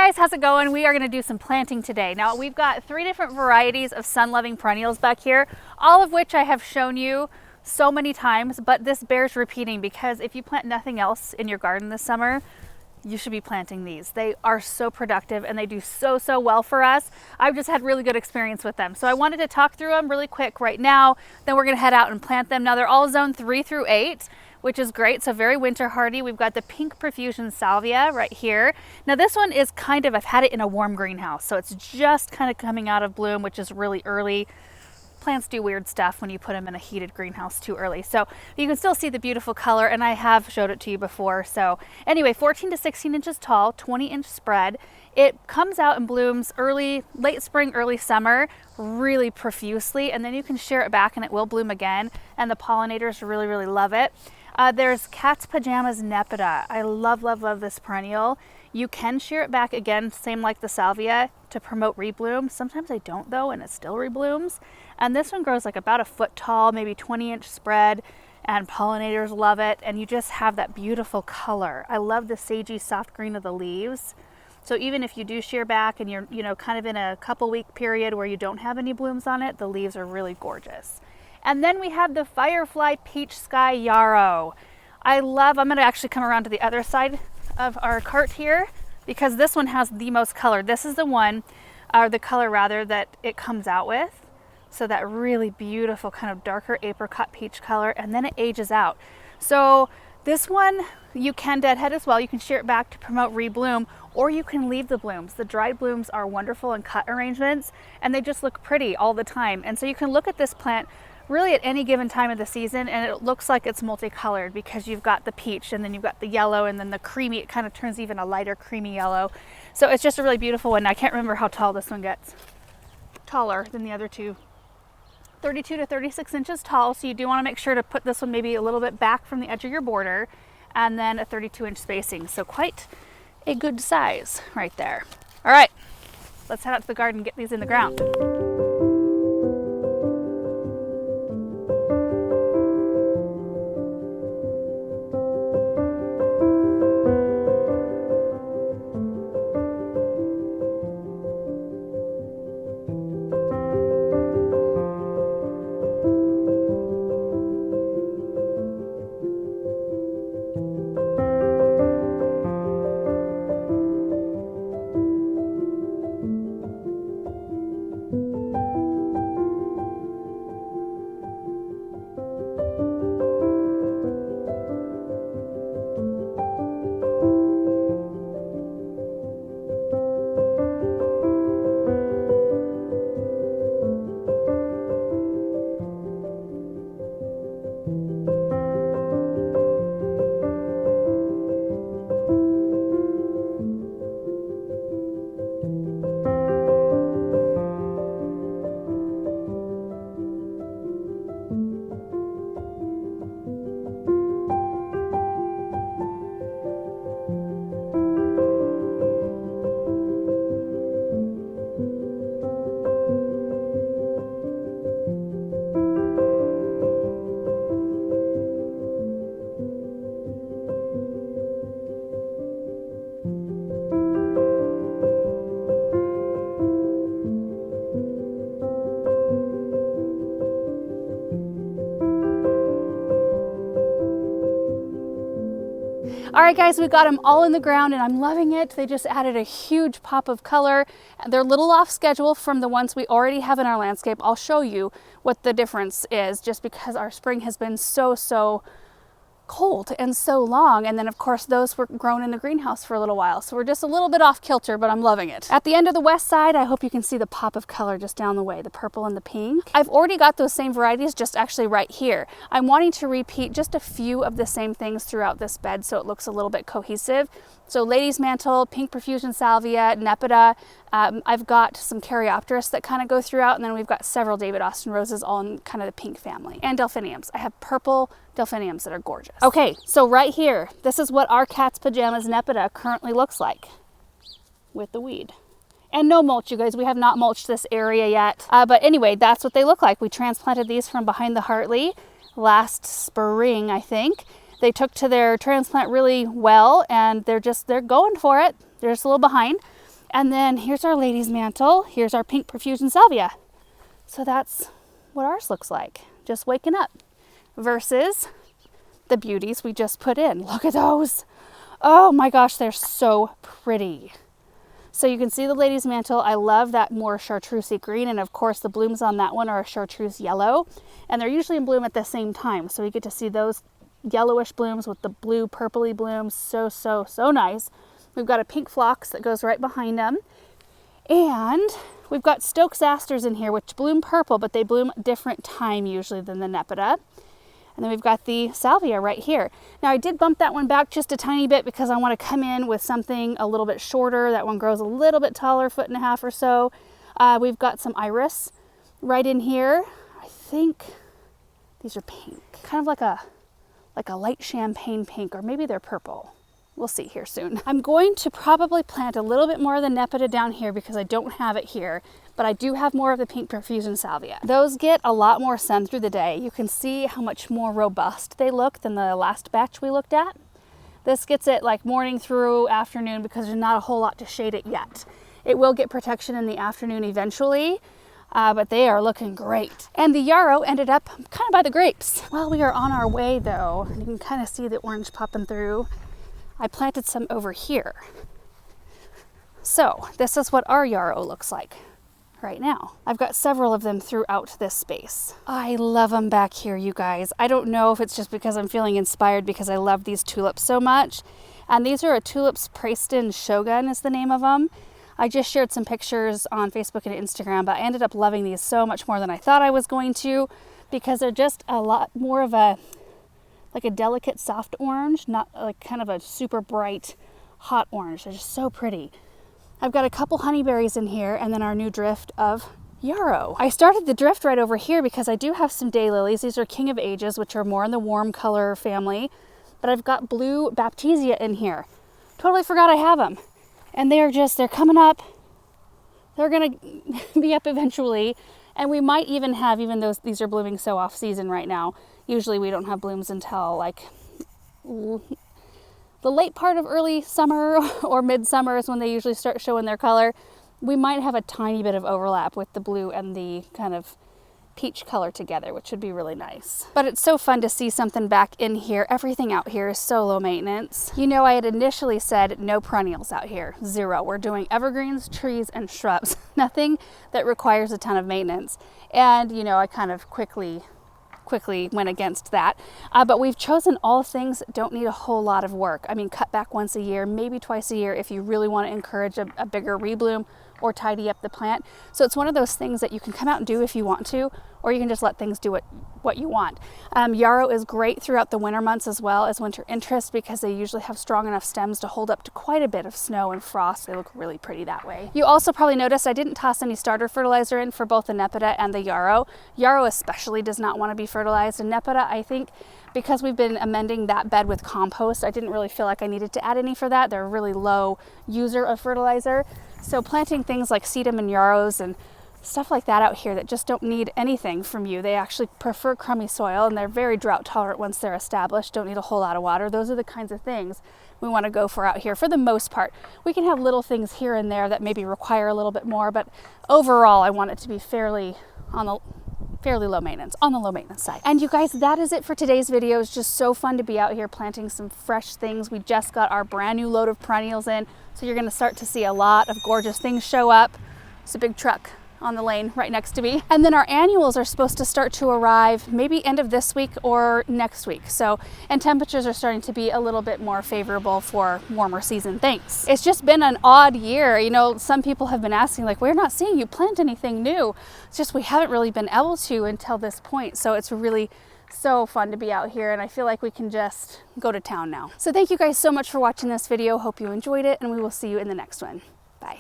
guys, how's it going? We are going to do some planting today. Now we've got 3 different varieties of sun-loving perennials back here, all of which I have shown you so many times, but this bears repeating because if you plant nothing else in your garden this summer, you should be planting these. They are so productive and they do so well for us. I've just had really good experience with them. So I wanted to talk through them really quick right now, then we're going to head out and plant them. Now they're all zone 3 through 8. Which is great, so very winter hardy. We've got the pink profusion salvia right here. Now this one is I've had it in a warm greenhouse, so it's just kind of coming out of bloom, which is really early. Plants do weird stuff when you put them in a heated greenhouse too early. So you can still see the beautiful color, and I have showed it to you before. So anyway, 14 to 16 inches tall, 20-inch spread. It comes out and blooms late spring, early summer, really profusely, and then you can shear it back and it will bloom again, and the pollinators really love it. There's Cat's Pajamas Nepeta. I love this perennial. You can shear it back again, same like the salvia, to promote rebloom. Sometimes I don't though, and it still reblooms. And this one grows like about a foot tall, maybe 20-inch spread, and pollinators love it. And you just have that beautiful color. I love the sagey soft green of the leaves. So even if you do shear back and you're kind of in a couple week period where you don't have any blooms on it, the leaves are really gorgeous. And then we have the Firefly Peach Sky Yarrow. I'm going to actually come around to the other side of our cart here because this one has the most color. This is the one, or the color rather, that it comes out with. So that really beautiful kind of darker apricot peach color, and then it ages out. So this one you can deadhead as well. You can shear it back to promote rebloom, or you can leave the blooms. The dried blooms are wonderful in cut arrangements, and they just look pretty all the time. And so you can look at this plant really at any given time of the season and it looks like it's multicolored because you've got the peach and then you've got the yellow and then the creamy. It kind of turns even a lighter creamy yellow. So it's just a really beautiful one. I can't remember how tall this one gets. Taller than the other two. 32 to 36 inches tall, so you do want to make sure to put this one maybe a little bit back from the edge of your border, and then a 32-inch spacing. So quite a good size right there. All right, let's head out to the garden and get these in the ground. All right guys, we've got them all in the ground and I'm loving it. They just added a huge pop of color. They're a little off schedule from the ones we already have in our landscape. I'll show you what the difference is just because our spring has been so cold and so long, and then of course those were grown in the greenhouse for a little while, so we're just a little bit off kilter, but I'm loving it. At the end of the west side, I hope you can see the pop of color just down the way, the purple and the pink. I've already got those same varieties just actually right here. I'm wanting to repeat just a few of the same things throughout this bed so it looks a little bit cohesive. So Lady's Mantle, Pink Profusion Salvia, Nepeta. I've got some Caryopteris that kind of go throughout, and then we've got several David Austin roses all in kind of the pink family. And delphiniums. I have purple delphiniums that are gorgeous. Okay, so right here, this is what our Cat's Pajamas Nepeta currently looks like with the weed. And no mulch, you guys. We have not mulched this area yet. But anyway, that's what they look like. We transplanted these from behind the Hartley last spring, I think. They took to their transplant really well, and they're going for it. They're just a little behind. And then here's our lady's mantle. Here's our pink profusion salvia. So that's what ours looks like, just waking up, versus the beauties we just put in. Look at those. Oh my gosh, they're so pretty. So you can see the lady's mantle. I love that more chartreusey green, and of course the blooms on that one are a chartreuse yellow, and they're usually in bloom at the same time. So we get to see those yellowish blooms with the blue purpley blooms. So, so, so nice. We've got a pink phlox that goes right behind them. And we've got Stokes asters in here, which bloom purple, but they bloom a different time usually than the Nepeta. And then we've got the salvia right here. Now I did bump that one back just a tiny bit because I want to come in with something a little bit shorter. That one grows a little bit taller, 1.5 feet or so. We've got some iris right in here. I think these are pink, kind of like a light champagne pink, or maybe they're purple. We'll see here soon. I'm going to probably plant a little bit more of the Nepeta down here because I don't have it here, but I do have more of the pink profusion salvia. Those get a lot more sun through the day. You can see how much more robust they look than the last batch we looked at. This gets it like morning through afternoon because there's not a whole lot to shade it yet. It will get protection in the afternoon eventually, but they are looking great. And the yarrow ended up kind of by the grapes. While we are on our way though, you can kind of see the orange popping through. I planted some over here. So this is what our yarrow looks like right now. I've got several of them throughout this space. I love them back here, you guys. I don't know if it's just because I'm feeling inspired because I love these tulips so much. And these are a tulips Preston Shogun is the name of them. I just shared some pictures on Facebook and Instagram, but I ended up loving these so much more than I thought I was going to because they're just a lot more of a like a delicate soft orange, not like kind of a super bright hot orange. They're just so pretty. I've got a couple honeyberries in here and then our new drift of yarrow. I started the drift right over here because I do have some daylilies. These are King of Ages, which are more in the warm color family, but I've got blue baptisia in here. Totally forgot I have them. And they're coming up. They're gonna be up eventually. And we might even have, even though these are blooming so off season right now, usually we don't have blooms until like the late part of early summer or midsummer is when they usually start showing their color. We might have a tiny bit of overlap with the blue and the kind of peach color together, which would be really nice. But it's so fun to see something back in here. Everything out here is so low maintenance. You know, I had initially said no perennials out here, 0. We're doing evergreens, trees, and shrubs. Nothing that requires a ton of maintenance. And you know, I kind of quickly went against that. But we've chosen all things that don't need a whole lot of work. I mean, cut back once a year, maybe twice a year if you really want to encourage a bigger rebloom or tidy up the plant. So it's one of those things that you can come out and do if you want to, or you can just let things do what you want. Yarrow is great throughout the winter months as well as winter interest because they usually have strong enough stems to hold up to quite a bit of snow and frost. They look really pretty that way. You also probably noticed I didn't toss any starter fertilizer in for both the Nepeta and the yarrow. Yarrow especially does not want to be fertilized, and Nepeta, I think, because we've been amending that bed with compost, I didn't really feel like I needed to add any for that. They're a really low user of fertilizer. So planting things like sedum and yarrows and stuff like that out here that just don't need anything from you. They actually prefer crummy soil and they're very drought tolerant once they're established, don't need a whole lot of water. Those are the kinds of things we want to go for out here for the most part. We can have little things here and there that maybe require a little bit more, but overall I want it to be fairly low maintenance, on the low maintenance side. And you guys, that is it for today's video. It's just so fun to be out here planting some fresh things. We just got our brand new load of perennials in, so you're going to start to see a lot of gorgeous things show up. It's a big truck on the lane right next to me. And then our annuals are supposed to start to arrive maybe end of this week or next week. So, and temperatures are starting to be a little bit more favorable for warmer season things. It's just been an odd year. You know, some people have been asking like, we're not seeing you plant anything new. It's just we haven't really been able to until this point. So it's really so fun to be out here and I feel like we can just go to town now. So thank you guys so much for watching this video. Hope you enjoyed it and we will see you in the next one. Bye.